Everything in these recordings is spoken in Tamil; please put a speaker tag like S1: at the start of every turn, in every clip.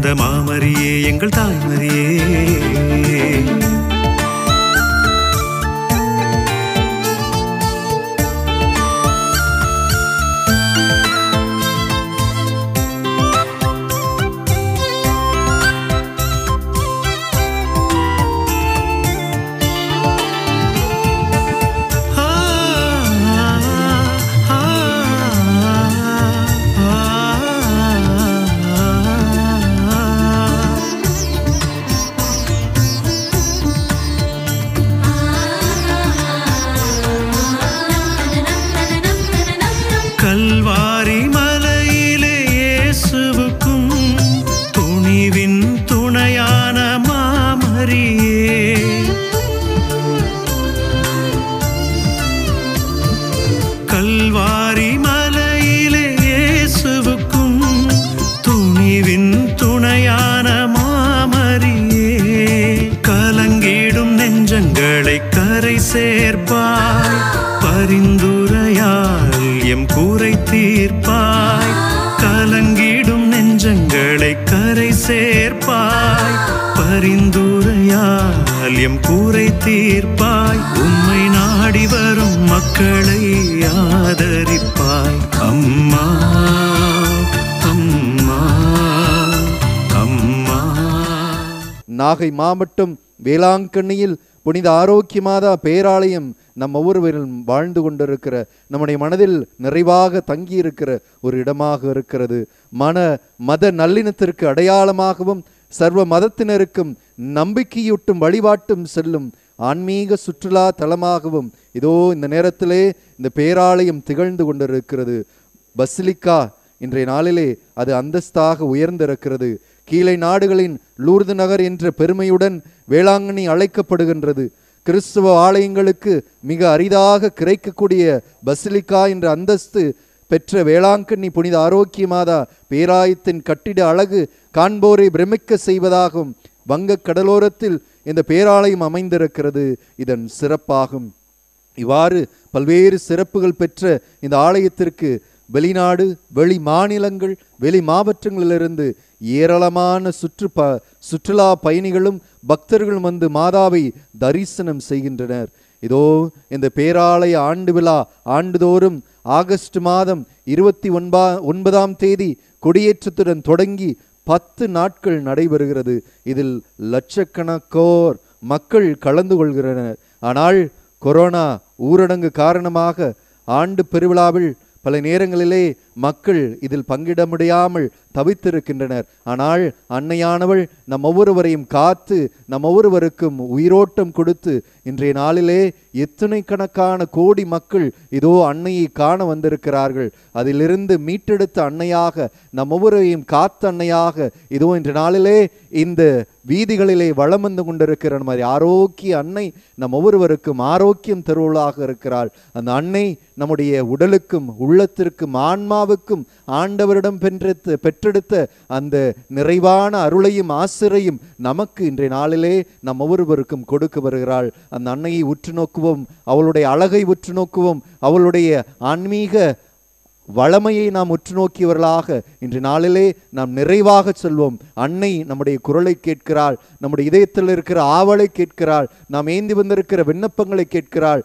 S1: ஆனந்த மாமரியே எங்கள் தாய்மரியே. கல்வாரி மலையிலே இயேசுவுக்கும் துணிவின் துணையான மாமரியே. கல்வாரி மலையிலே இயேசுவுக்கும் துணிவின் துணையான மாமரியே. கலங்கிடும் நெஞ்சங்களை கரை சேர்ப்பாய், பரிந்துரையால் எம் கூரை தீர்ப்பாய். கலங்கிடும் நெஞ்சங்களை கரை சேர்ப்பாய், பரிந்துரையால் எம் கூரை தீர்ப்பாய். உம்மை நாடி வரும் மக்களை ஆதரிப்பாய். அம்மா அம்மா அம்மா.
S2: நாகை மாவட்டம் வேளாங்கண்ணியில் புனித ஆரோக்கிய மாதா பேராலயம் நம் ஒவ்வொருவரும் வாழ்ந்து கொண்டிருக்கிற, நம்முடைய மனதில் நிறைவாக தங்கியிருக்கிற ஒரு இடமாக இருக்கிறது. மத நல்லிணத்திற்கு அடையாளமாகவும் சர்வ மதத்தினருக்கும் நம்பிக்கையூட்டும் வழிபாட்டும் செல்லும் ஆன்மீக சுற்றுலா தலமாகவும் இதோ இந்த நேரத்திலே இந்த பேராலயம் திகழ்ந்து கொண்டிருக்கிறது. பசிலிக்கா இன்றைய நாளிலே அது அந்தஸ்தாக உயர்ந்திருக்கிறது. கீழே நாடுகளின் லூர்து நகர் என்ற பெருமையுடன் வேளாங்கண்ணி அழைக்கப்படுகின்றது. கிறிஸ்துவ ஆலயங்களுக்கு மிக அரிதாக கிடைக்கக்கூடிய பசிலிக்கா என்ற அந்தஸ்து பெற்ற வேளாங்கண்ணி புனித ஆரோக்கிய மாதா பேராயத்தின் கட்டிட அழகு காண்போரை பிரமிக்க செய்வதாகும். வங்க கடலோரத்தில் இந்த பேராலயம் அமைந்திருக்கிறது. இதன் சிறப்பாகும். இவ்வாறு பல்வேறு சிறப்புகள் பெற்ற இந்த ஆலயத்திற்கு வெளிநாடு, வெளி மாநிலங்கள், வெளி மாவட்டங்களிலிருந்து ஏராளமான சுற்றுலா பயணிகளும் பக்தர்களும் வந்து மாதாவை தரிசனம் செய்கின்றனர். இதோ இந்த பேராலய ஆண்டு விழா ஆண்டுதோறும் ஆகஸ்ட் மாதம் 29ஆம் தேதி கொடியேற்றத்துடன் தொடங்கி 10 நாட்கள் நடைபெறுகிறது. இதில் லட்சக்கணக்கோர் மக்கள் கலந்து கொள்கிறனர். ஆனால் கொரோனா ஊரடங்கு காரணமாக ஆண்டு பெருவிழாவில் பல நேரங்களிலே மக்கள் இதில் பங்கிட முடியாமல் தவித்திருக்கின்றனர். ஆனால் அன்னையானவள் நம் ஒவ்வொருவரையும் காத்து நம் ஒவ்வொருவருக்கும் உயிரோட்டம் கொடுத்து இன்றைய நாளிலே எத்தனை கணக்கான கோடி மக்கள் இதோ அன்னையை காண வந்திருக்கிறார்கள். அதிலிருந்து மீட்டெடுத்த அன்னையாக நம் ஒவ்வொருவரையும் காத்த அன்னையாக இதோ இன்றைய நாளிலே இந்த வீதிகளிலே வளம் வந்து கொண்டிருக்கிற மாதிரி ஆரோக்கிய அன்னை நம் ஒவ்வொருவருக்கும் ஆரோக்கியம் தருவளாக இருக்கிறாள். அந்த அன்னை நம்முடைய உடலுக்கும் உள்ளத்திற்கும் ஆன்மாவுக்கும் ஆண்டவரிடம் பெற்றெடுத்த அந்த நிறைவான அருளையும் ஆசிரையும் நமக்கு இன்றைய நாளிலே நம் ஒவ்வொருவருக்கும் கொடுக்க வருகிறாள். அந்த அன்னையை உற்று நோக்குவோம், அவளுடைய அழகை உற்று நோக்குவோம், அவளுடைய ஆன்மீக வளமையை நாம் உற்று நோக்கியவர்களாக இன்று நாளிலே நாம் நிறைவாக செல்வோம். அன்னை நம்முடைய குரலை கேட்கிறாள், நம்முடைய இதயத்தில் இருக்கிற ஆவலை கேட்கிறாள், நாம் ஏந்தி வந்திருக்கிற விண்ணப்பங்களை கேட்கிறாள்.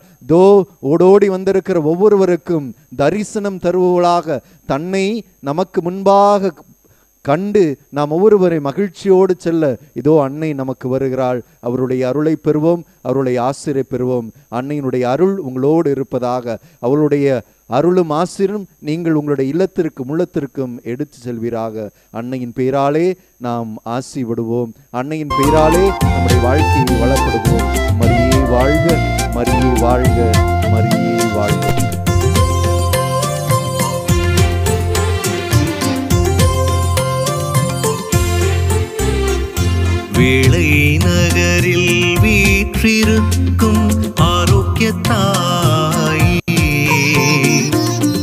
S2: ஓடோடி வந்திருக்கிற ஒவ்வொருவருக்கும் தரிசனம் தருவவளாக தன்னை நமக்கு முன்பாக கண்டு நாம் ஒவ்வொருவரை மகிழ்ச்சியோடு செல்ல இதோ அன்னை நமக்கு வருகிறாள். அவருடைய அருளை பெறுவோம், அவருடைய ஆசிரை பெறுவோம். அன்னையினுடைய அருள் உங்களோடு இருப்பதாக. அவளுடைய அருளும் ஆசிரும் நீங்கள் உங்களுடைய இல்லத்திற்கும் உள்ளத்திற்கும் எடுத்து செல்வீராக. அன்னையின் பெயராலே நாம் ஆசி விடுவோம். அன்னையின் பெயராலே நம்முடைய வாழ்க்கையை வளப்படுவோம். மரியே வாழ்க, மரியே வாழ்க, மரியே வாழ்க.
S1: வேளை நகரில் வீற்றிருக்கும் ஆரோக்கிய தாயே,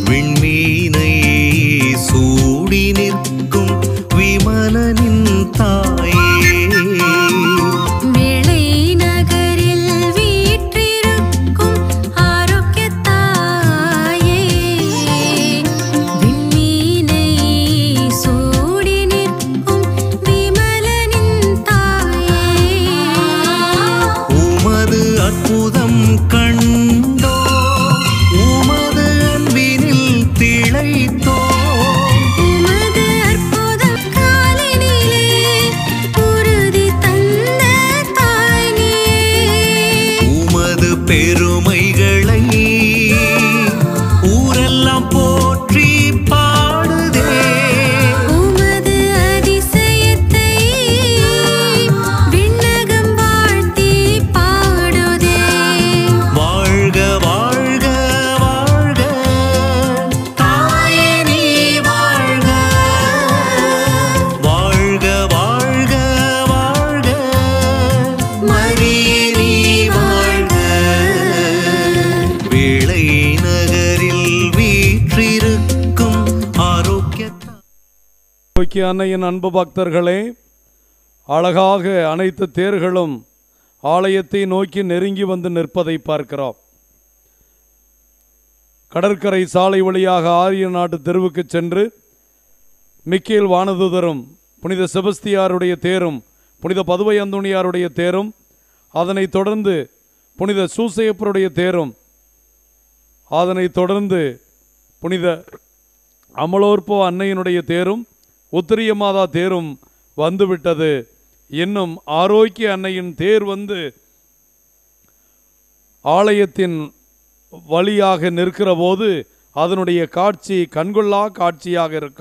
S1: விண்மீனை சூடி நிற்கும் விமலனின் தாயே.
S3: வேளை நகரில் வீற்றிருக்கும் ஆரோக்கிய தாயே, நோக்கி அன்னையின் அன்பு பக்தர்களே, அழகாக அனைத்து தேர்களும் ஆலயத்தை நோக்கி நெருங்கி வந்து நிற்பதை பார்க்கிறோம். கடற்கரை சாலை வழியாக ஆரிய நாட்டு தெருவுக்கு சென்று மிக்கேல் வானதூதரும் புனித செபஸ்தியாருடைய தேரும் புனித பதுவை அந்தோணியாருடைய தேரும், அதனைத் தொடர்ந்து புனித சூசையப்பருடைய தேரும், அதனைத் தொடர்ந்து புனித அமலோற்போ அன்னையினுடைய தேரும் உத்திரிய மாதா தேரும் வந்துவிட்டது. இன்னும் ஆரோக்கிய அன்னையின் தேர் வந்து ஆலயத்தின் வழியாக நிற்கிற போது அதனுடைய காட்சி கண்கொள்ளா காட்சியாக இருக்கும்.